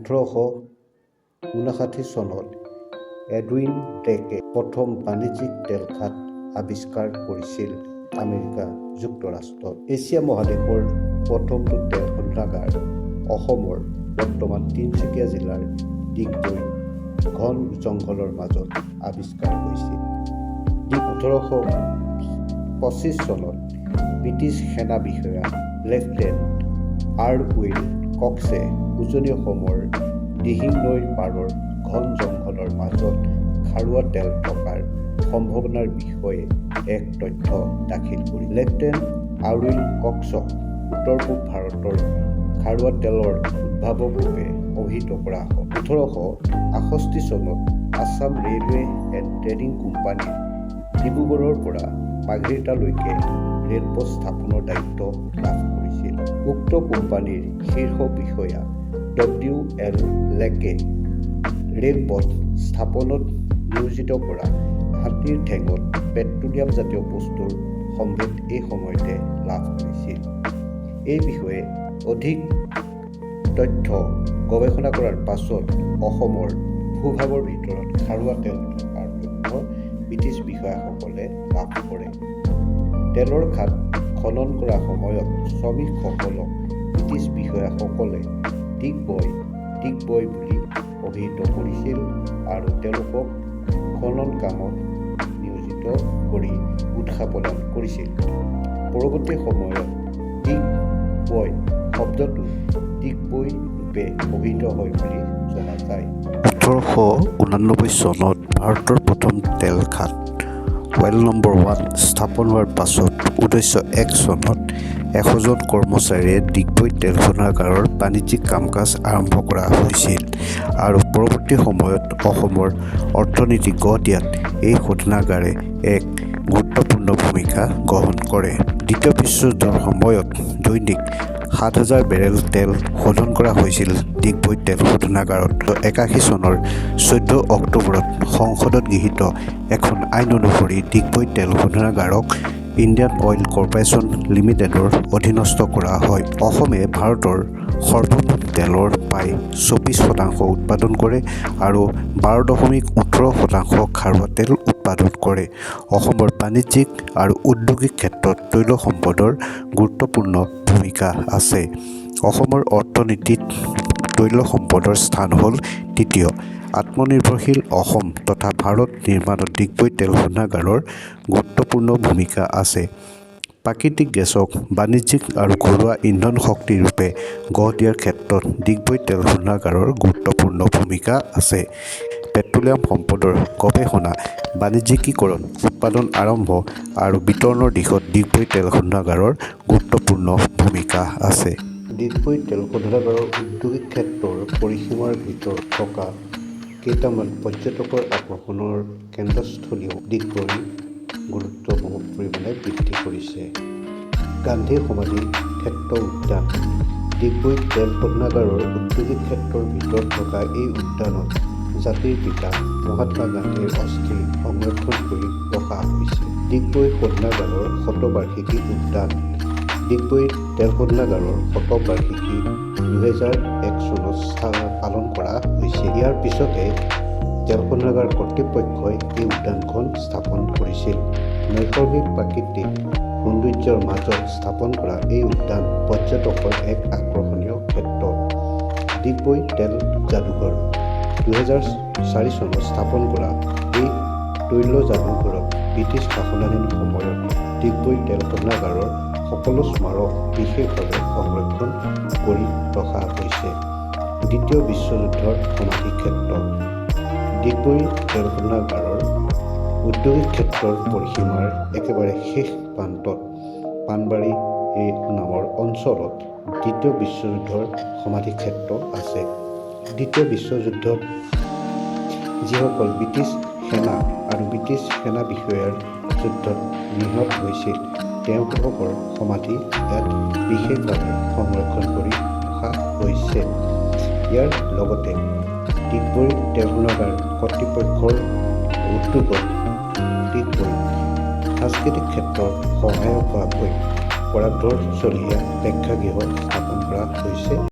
1859 চনত এডুইন ড্ৰেকে প্ৰথম বাণিজ্যিক তেলখাট আৱিষ্কাৰ কৰিছিল আমেৰিকা যুক্তৰাষ্ট্ৰত। এছিয়া মহাদেশৰ প্ৰথমটো তেল শোধনাগাৰ অসমৰ বৰ্তমান তিনিচুকীয়া জিলাৰ ডিগবৈ ঘন জংঘলৰ মাজত আৱিষ্কাৰ হৈছিল। 1825 চনত ব্ৰিটিছ সেনা বিষয়া লেফটেনেণ্ট আৰ.উইল কক্সে উজনি অসমৰ দিহিং নৈৰ পাৰৰ ঘন জংঘলৰ মাজত খাৰুৱা তেল থকাৰ সম্ভাৱনাৰ বিষয়ে এক তথ্য দাখিল কৰি লেফটেনেণ্ট আৰ.উইল কক্সক উত্তৰ-পূব ভাৰতৰ খাৰুৱা তেলৰ উদ্ভাৱক ৰূপে অভিহিত কৰা হয়। 1868 চনত আছাম ৰেলৱে এণ্ড ট্ৰেডিং কোম্পানীয়ে ডিব্ৰুগড়ৰ পৰা মাৰ্ঘেৰিটালৈকে ৰেলপথ স্থাপনৰ দায়িত্ব লাভ কৰিছিল। উক্ত কোম্পানীৰ শীৰ্ষ বিষয়া ডব্লিউ.এল. লেকে ৰেলপথ স্থাপনত নিয়োজিত কৰা হাতীৰ ঠেঙত পেট্ৰলিয়াম জাতীয় বস্তুৰ সম্ভেদ এই সময়তে লাভ কৰিছিল। এই বিষয়ে অধিক তথ্য গৱেষণা কৰাৰ পাছত অসমৰ ভূভাগৰ ভিতৰত খাৰুৱা তেল থকাৰ তথ্য ব্ৰিটিছ বিষয়াসকলে লাভ কৰে। তেলৰ খাট খনন কৰাৰ সময়ত শ্ৰমিকসকলক ব্ৰিটিছ বিষয়াসকলে ডিগবই বুলি অভিহিত কৰিছিল আৰু তেওঁলোকক খনন কামত নিয়োজিত কৰি উৎসাহ প্ৰদান কৰিছিল। পৰৱৰ্তী সময়ত ডিগবই শব্দটো ডিগবৈ ৰূপে অভিহিত হয় বুলি জনা যায়। 1889 চনত ভাৰতৰ প্ৰথম তেল খাট ৱেল নম্বৰ 1 স্থাপন হোৱাৰ পাছত 1901 চনত 100 জন কৰ্মচাৰীয়ে ডিগবৈ তেল শোধনাগাৰৰ বাণিজ্যিক কাম-কাজ আৰম্ভ কৰা হৈছিল আৰু পৰৱৰ্তী সময়ত অসমৰ অৰ্থনীতি গঢ় দিয়াত এই শোধনাগাৰে এক গুৰুত্বপূৰ্ণ ভূমিকা গ্ৰহণ কৰে। দ্বিতীয় বিশ্বযুদ্ধৰ সময়ত দৈনিক 7,000 বেৰেল তেল শোধন কৰা হৈছিল ডিগবৈ তেল শোধনাগাৰত। 81 চনৰ 14 অক্টোবৰত সংসদত গৃহীত এখন আইন অনুসৰি ডিগবৈ তেল শোধনাগাৰক ইণ্ডিয়ান অইল কৰ্পোৰেচন লিমিটেডৰ অধীনস্থ কৰা হয়। অসমে ভাৰতৰ সৰ্বমুঠ তেলৰ প্ৰায় 24% উৎপাদন কৰে আৰু 12.18% খাৰুৱা তেল উৎপাদন কৰে। অসমৰ বাণিজ্যিক আৰু ঔদ্যোগিক ক্ষেত্ৰত তৈল সম্পদৰ গুৰুত্বপূৰ্ণ ভূমিকা আছে। অসমৰ অৰ্থনীতিত তৈল সম্পদৰ স্থান হ'ল তৃতীয়। আত্মনিৰ্ভৰশীল অসম তথা ভাৰত নিৰ্মাণত ডিগবৈ তেল শোধনাগাৰৰ গুৰুত্বপূৰ্ণ ভূমিকা আছে। প্ৰাকৃতিক গেছক বাণিজ্যিক আৰু ঘৰুৱা ইন্ধন শক্তি ৰূপে গঢ় দিয়াৰ ক্ষেত্ৰত ডিগবৈ তেল শোধনাগাৰৰ গুৰুত্বপূৰ্ণ ভূমিকা আছে। পেট্ৰলিয়াম সম্পদৰ গৱেষণা, বাণিজ্যিকীকৰণ, উৎপাদন আৰম্ভ আৰু বিতৰণৰ দিশত ডিগবৈ তেল শোধনাগাৰৰ গুৰুত্বপূৰ্ণ ভূমিকা আছে। ডিগবৈ তেল শোধনাগাৰৰ ঔদ্যোগিক ক্ষেত্ৰৰ পৰিসীমাৰ ভিতৰত থকা কেইটামান পৰ্যটকৰ আকৰ্ষণৰ কেন্দ্ৰস্থলীয়েও ডিগবৈৰ গুৰুত্ব বহু পৰিমাণে বৃদ্ধি কৰিছে। গান্ধী সমাধি ক্ষেত্ৰ উদ্যান ডিগবৈ তেল শোধনাগাৰৰ ঔদ্যোগিক ক্ষেত্ৰৰ ভিতৰত থকা এই উদ্যানত জাতিৰ পিতা মহাত্মা গান্ধীৰ অস্থি সংৰক্ষণ কৰি ৰখা হৈছে। ডিগবৈ শোধনাগাৰৰ শতবাৰ্ষিকী উদ্যান ডিগবৈ তেল শোধনাগাৰৰ শতবাৰ্ষিকী 2001 চনত পালন কৰা হৈছে। ইয়াৰ পিছতে তেল শোধনাগাৰ কৰ্তৃপক্ষই এই উদ্যানখন স্থাপন কৰিছিল। নৈসৰ্গিক প্ৰাকৃতিক সৌন্দৰ্যৰ মাজত স্থাপন কৰা এই উদ্যান পৰ্যটকৰ এক আকৰ্ষণীয় ক্ষেত্ৰ। ডিগবৈ তেল যাদুঘৰ 2004 চনত স্থাপন কৰা এই তৈল যাদুঘৰত ব্ৰিটিছ শাসনাধীন সময়ত ডিগবৈ তেল শোধনাগাৰৰ সকলো স্মাৰক বিশেষভাৱে সংৰক্ষণ কৰি ৰখা হৈছে। দ্বিতীয় বিশ্বযুদ্ধৰ সমাধি ক্ষেত্ৰ ডিগবৈ তেল শোধনাগাৰৰ ঔদ্যোগিক ক্ষেত্ৰৰ পৰিসীমাৰ একেবাৰে শেষ প্ৰান্তত পাণবাৰী নামৰ অঞ্চলত দ্বিতীয় বিশ্বযুদ্ধৰ সমাধি ক্ষেত্ৰ আছে। দ্বিতীয় বিশ্বযুদ্ধত যিসকল ব্ৰিটিছ সেনা আৰু ব্ৰিটিছ সেনা বিষয়াৰ যুদ্ধত নিহত হৈছিল তেওঁলোকৰ সমাধি ইয়াত বিশেষভাৱে সংৰক্ষণ কৰি ৰখা হৈছে। ইয়াৰ লগতে ডিগবৈ তেল শোধনাগাৰ কৰ্তৃপক্ষৰ উদ্যোগত ডিগবৈ সাংস্কৃতিক ক্ষেত্ৰত সহায়ক হোৱাকৈ পৰাগধৰ চলীয়া প্ৰেক্ষাগৃহ স্থাপন কৰা হৈছে।